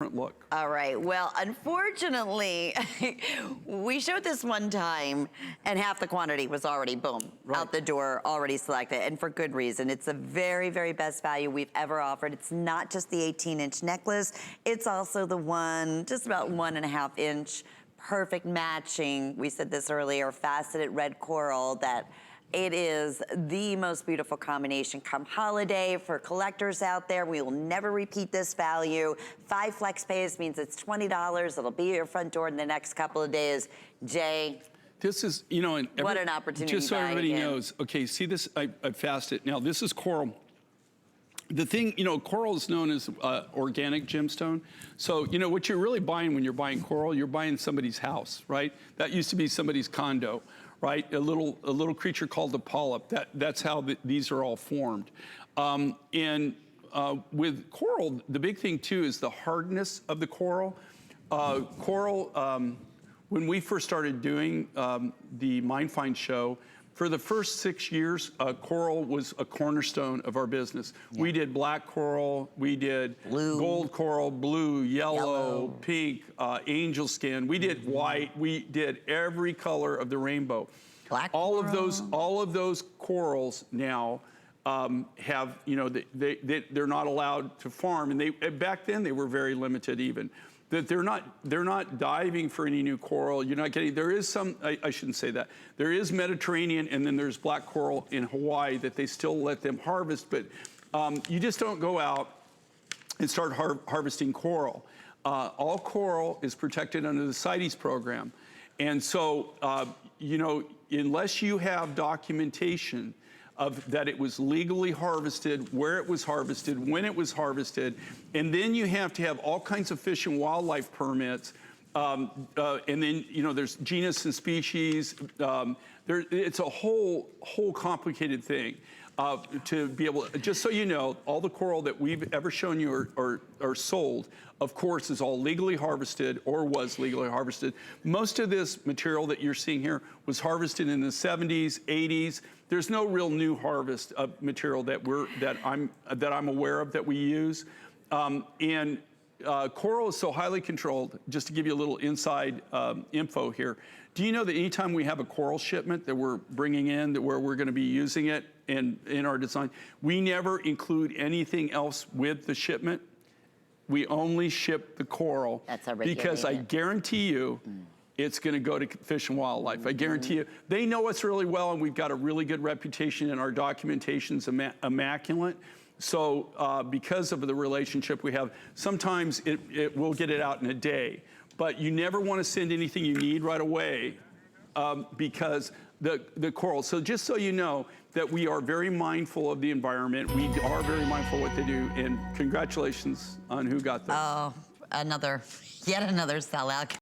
look. All right, well, unfortunately, we showed this one time and half the quantity was already, boom, out the door, already selected, and for good reason. It's the very, very best value we've ever offered. It's not just the 18-inch necklace, it's also the just about 1.5-inch, perfect matching, we said this earlier, faceted red coral that it is the most beautiful combination come holiday for collectors out there. We will never repeat this value. 5 flex pays means it's $20. It'll be at your front door in the next couple of days. Jay, this is, you know, what an opportunity. Just so everybody knows, okay, see this, I faceted. Now this is coral. The thing, you know, coral is known as organic gemstone. So, you know, what you're really buying when you're buying coral, you're buying somebody's house, right? That used to be somebody's condo, right? A little creature called the polyp. That's how these are all formed. With coral, the big thing too is the hardness of the coral. When we first started doing the Mind Find show, for the first 6 years, coral was a cornerstone of our business. Yeah. We did black coral, we did blue, gold coral, blue, yellow, pink, angel skin. We did white. We did every color of the rainbow. Black all of those corals now have, you know, they're not allowed to farm, and back then they were very limited even. That they're not diving for any new coral. You're not getting, there is some, I shouldn't say that. There is Mediterranean and then there's black coral in Hawaii that they still let them harvest, but you just don't go out and start harvesting coral. All coral is protected under the CITES program. And so, you know, unless you have documentation of that it was legally harvested, where it was harvested, when it was harvested, and then you have to have all kinds of fish and wildlife permits, and then, you know, there's genus and species. It's a whole complicated thing to be able to, just so you know, all the coral that we've ever shown you or sold, of course, is all legally harvested or was legally harvested. Most of this material that you're seeing here was harvested in the 70s, 80s. There's no real new harvest of material that I'm aware of that we use. Coral is so highly controlled, just to give you a little inside info here. Do you know that anytime we have a coral shipment that we're bringing in, where we're gonna be using it in our design, we never include anything else with the shipment. We only ship the coral. That's because I guarantee you, it's gonna go to Fish and Wildlife. I guarantee you. They know us really well, and we've got a really good reputation, and our documentation's immaculate. So because of the relationship we have, sometimes we'll get it out in a day. But you never want to send anything you need right away because the coral. So just so you know that we are very mindful of the environment. We are very mindful of what they do. And congratulations on who got this. Oh, yet another sellout.